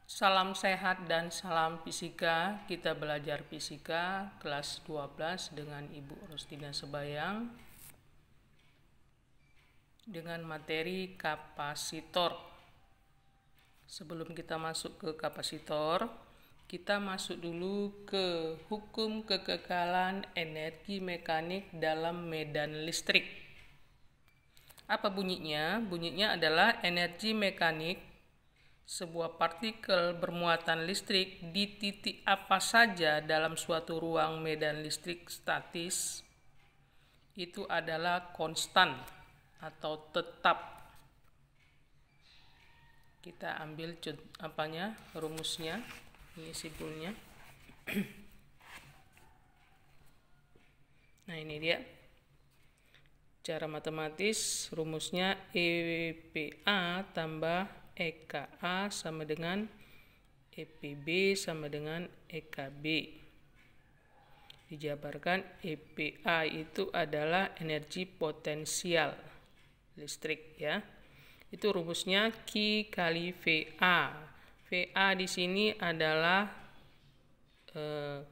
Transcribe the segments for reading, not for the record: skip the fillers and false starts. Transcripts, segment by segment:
Salam sehat dan salam fisika. Kita belajar fisika kelas 12 dengan Ibu Rostina Sebayang dengan materi kapasitor. Sebelum kita masuk ke kapasitor, kita masuk dulu ke hukum kekekalan energi mekanik dalam medan listrik. Apa bunyinya? Bunyinya adalah energi mekanik sebuah partikel bermuatan listrik di titik apa saja dalam suatu ruang medan listrik statis itu adalah konstan atau tetap. Kita ambil rumusnya, ini simpulnya. Nah, ini dia. Cara matematis rumusnya EPA tambah EKA sama dengan EPB sama dengan EKB. Dijabarkan EPA itu adalah energi potensial listrik ya. Itu rumusnya Q kali VA. VA di sini adalah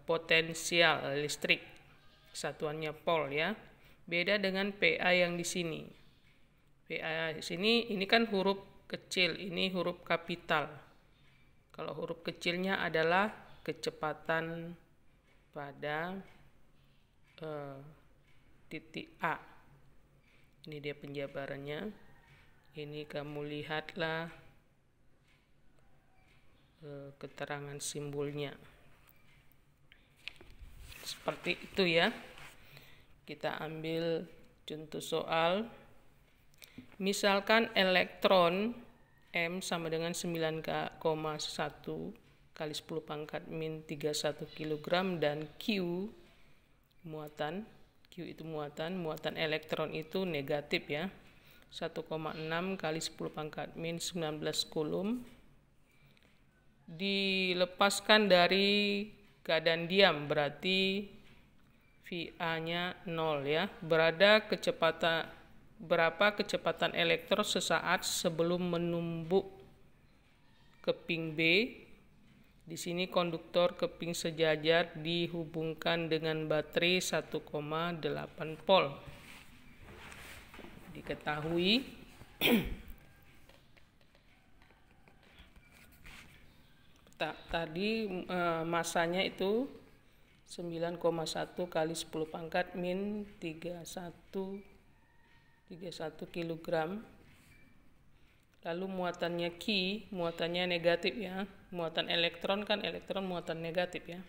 potensial listrik. Satuannya volt ya. Beda dengan PA yang di sini. PA di sini ini kan huruf kecil, ini huruf kapital. Kalau huruf kecilnya adalah kecepatan pada titik A. Ini dia penjabarannya. Ini kamu lihatlah keterangan simbolnya. Seperti itu ya. Kita ambil contoh soal. Misalkan elektron M sama dengan 9,1 kali 10 pangkat min 31 kg dan Q muatan, Q itu muatan elektron itu negatif ya. 1,6 kali 10 pangkat min 19 coulomb dilepaskan dari keadaan diam, berarti VA-nya 0 ya. Berapa kecepatan elektron sesaat sebelum menumbuk keping B? Di sini konduktor keping sejajar dihubungkan dengan baterai 1,8 volt. Diketahui tadi masanya itu 9,1 kali 10 pangkat min 31 kg. Lalu muatannya Q, muatannya negatif ya. Muatan elektron kan elektron muatan negatif ya.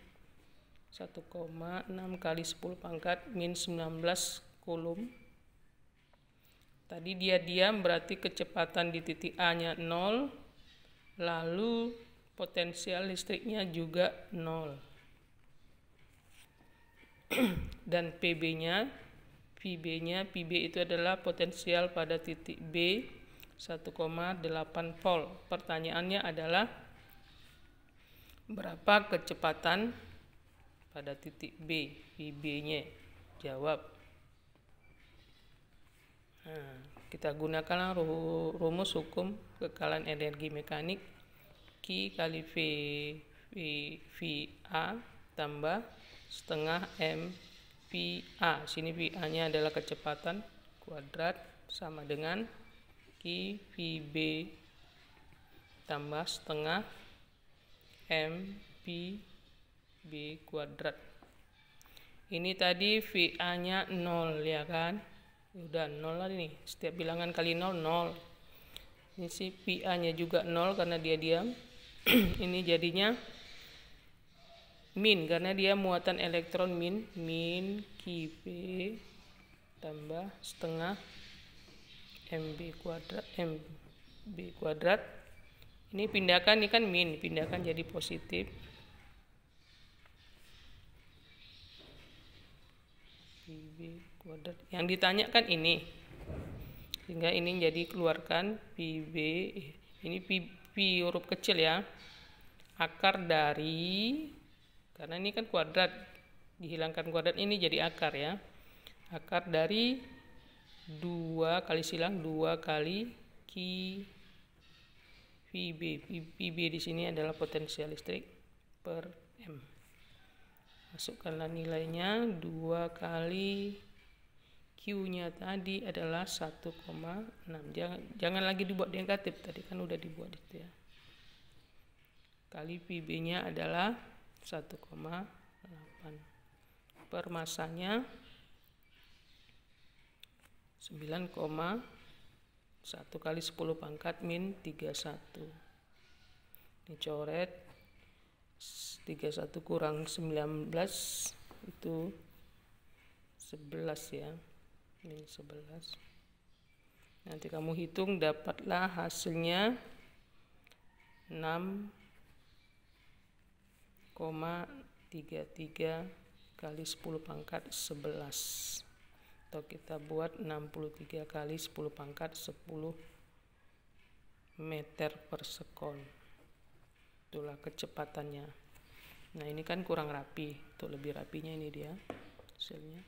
1,6 kali 10 pangkat min 19 coulomb. Tadi dia diam, berarti kecepatan di titik A-nya 0. Lalu potensial listriknya juga 0. Dan PB-nya itu adalah potensial pada titik B 1,8 volt. Pertanyaannya adalah berapa kecepatan pada titik B, PB-nya? Jawab. Nah, kita gunakan rumus hukum kekekalan energi mekanik Q kali VA tambah setengah M VA. Sini VA-nya adalah kecepatan kuadrat sama dengan Q VB tambah setengah M VB kuadrat. Ini tadi VA-nya 0 ya kan? Udah 0 lah ini. Setiap bilangan kali 0 0. Ini si VA-nya juga 0 karena dia diam. Ini jadinya min karena dia muatan elektron min QV tambah setengah MB kuadrat. Ini pindahkan, ini kan min, pindahkan jadi positif. PB kuadrat. Yang ditanyakan ini. Sehingga ini jadi keluarkan PB, ini P huruf kecil ya. Akar dari, karena ini kan kuadrat, dihilangkan kuadrat ini jadi akar ya. Akar dari 2 kali 2 kali Q VB di sini adalah potensial listrik per M. Masukkanlah nilainya, 2 kali Q-nya tadi adalah 1,6. Jangan lagi dibuat negatif, tadi kan udah dibuat itu ya. Kali VB-nya adalah 1,8. Per masanya 9,1 kali 10 pangkat min 31. Ini coret 31 kurang 19 itu 11 ya. Min 11. Nanti kamu hitung, dapatlah hasilnya 6,33 kali 10 pangkat 11. Atau kita buat 63 kali 10 pangkat 10 meter per sekon. Itulah kecepatannya. Nah, ini kan kurang rapi. Untuk lebih rapinya ini dia hasilnya.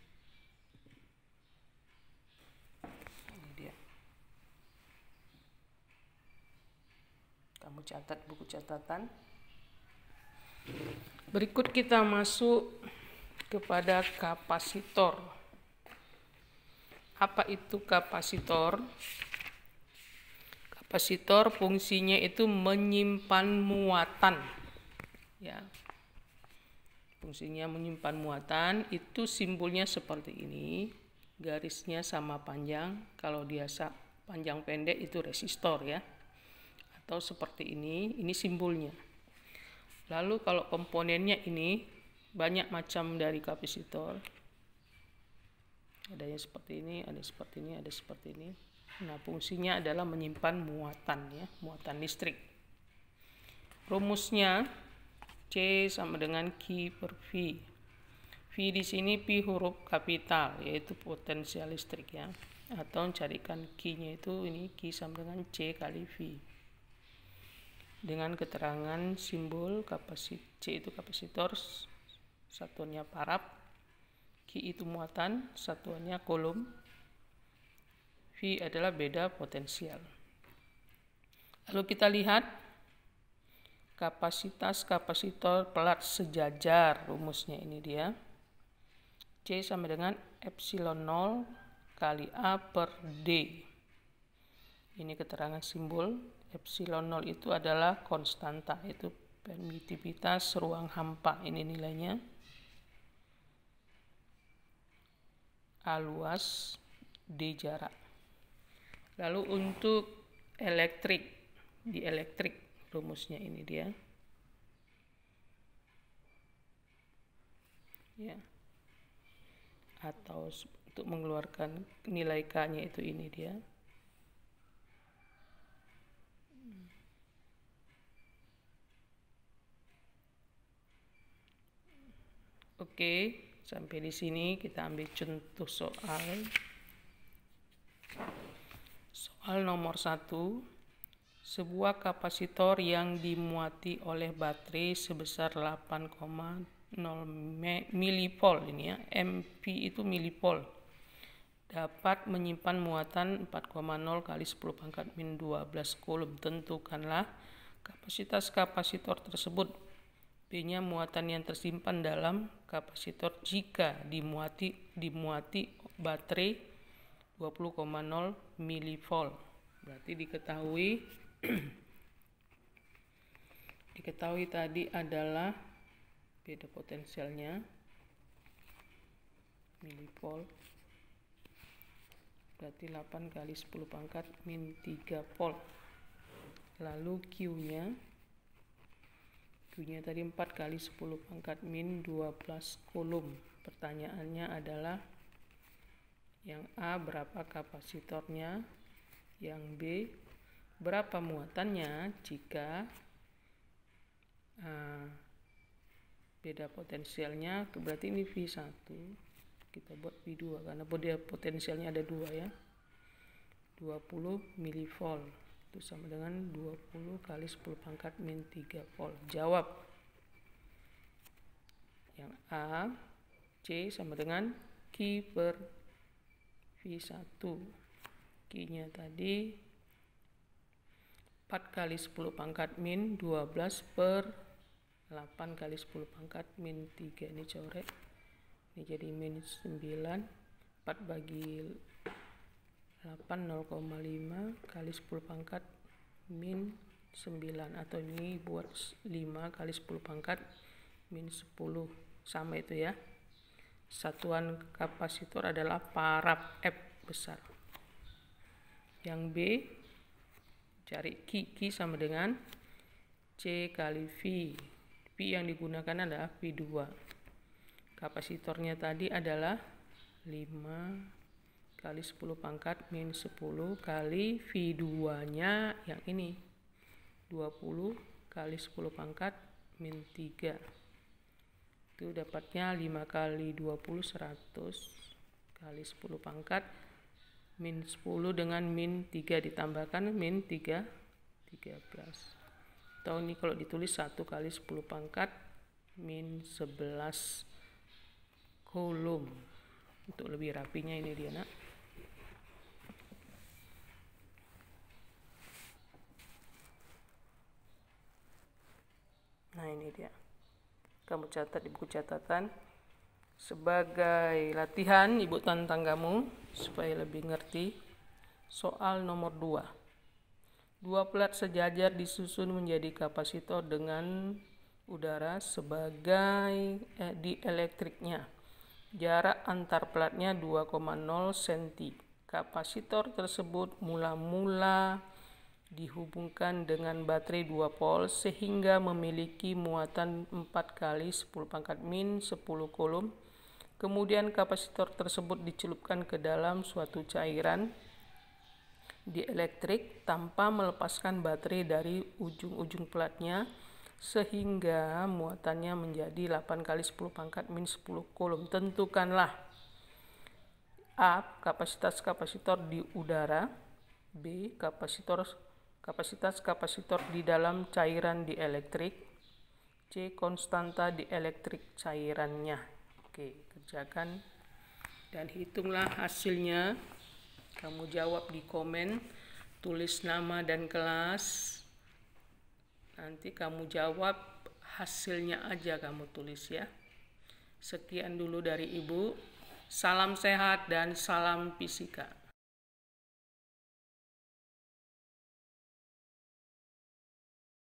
Ini dia. Kamu catat buku catatan. Berikut kita masuk kepada kapasitor. Apa itu kapasitor? Kapasitor fungsinya itu menyimpan muatan. Ya. Fungsinya menyimpan muatan, itu simbolnya seperti ini. Garisnya sama panjang. Kalau dia panjang pendek itu resistor ya. Atau seperti ini simbolnya. Lalu kalau komponennya ini banyak macam dari kapasitor. Ada yang seperti ini, ada seperti ini, ada seperti ini. Nah, fungsinya adalah menyimpan muatan ya, muatan listrik. Rumusnya C sama dengan Q per V. V di sini P huruf kapital, yaitu potensial listrik ya. Atau carikan Q-nya itu ini Q sama dengan C kali V. Dengan keterangan simbol C itu kapasitor, satuannya parab. Q itu muatan, satuannya kolom. V adalah beda potensial. Lalu kita lihat kapasitas kapasitor pelat sejajar, rumusnya ini dia. C sama dengan epsilon 0 kali A per D. Ini keterangan simbol. Epsilon 0 itu adalah konstanta, itu permitivitas ruang hampa. Ini nilainya. A luas, D jarak. Lalu untuk elektrik, di elektrik rumusnya ini dia. Ya. Atau untuk mengeluarkan nilai K-nya itu ini dia. Oke. Sampai di sini kita ambil contoh soal. Soal nomor 1. Sebuah kapasitor yang dimuati oleh baterai sebesar 8,0 milivolt ini ya. MP itu milivolt. Dapat menyimpan muatan 4,0 kali 10 pangkat min 12 coulomb. Tentukanlah kapasitas kapasitor tersebut. P-nya muatan yang tersimpan dalam kapasitor jika dimuati baterai 20,0 milivolt. Berarti diketahui tadi adalah beda potensialnya milivolt. Berarti 8 kali 10 pangkat min 3 volt. Lalu Q-nya tadi 4 kali 10 pangkat min 12 coulomb. Pertanyaannya adalah yang A berapa kapasitornya, yang B berapa muatannya jika beda potensialnya, berarti ini V1. Kita buat V2 karena beda potensialnya ada 2 ya. 20 milivolt. Itu sama dengan 20 kali 10 pangkat min 3 volt. Jawab. Yang A, C sama dengan Q per V1. Q-nya tadi 4 kali 10 pangkat min 12 per 8 kali 10 pangkat min 3. Ini coret. Ini jadi min 9. 4 bagi 8 0,5 kali 10 pangkat min 9, atau ini buat 5 kali 10 pangkat min 10. Sama itu ya. Satuan kapasitor adalah parab F besar. Yang B, cari Q sama dengan C kali V. V yang digunakan adalah V2. Kapasitornya tadi adalah 5 kali 10 pangkat min 10 kali V2-nya yang ini 20 kali 10 pangkat min 3. Itu dapatnya 5 kali 20 100 kali 10 pangkat min 10 dengan min 3 ditambahkan min 3 13. Atau ini kalau ditulis 1 kali 10 pangkat min 11 coulomb. Untuk lebih rapinya ini dia nak. Nah ini dia. Kamu catat di buku catatan. Sebagai latihan ibu tantang kamu supaya lebih ngerti. Soal nomor 2. 2 plat sejajar disusun menjadi kapasitor dengan udara sebagai dielektriknya. Jarak antar platnya 2,0 cm. Kapasitor tersebut mula-mula dihubungkan dengan baterai 2 volt sehingga memiliki muatan 4 kali 10 pangkat min 10 coulomb. Kemudian kapasitor tersebut dicelupkan ke dalam suatu cairan dielektrik tanpa melepaskan baterai dari ujung-ujung platnya sehingga muatannya menjadi 8 kali 10 pangkat min 10 coulomb. Tentukanlah A. Kapasitas kapasitor di udara. B. Kapasitas kapasitor di dalam cairan dielektrik. C. Konstanta dielektrik cairannya. Oke, kerjakan dan hitunglah hasilnya. Kamu jawab di komen, tulis nama dan kelas. Nanti kamu jawab hasilnya aja kamu tulis ya. Sekian dulu dari Ibu. Salam sehat dan salam fisika.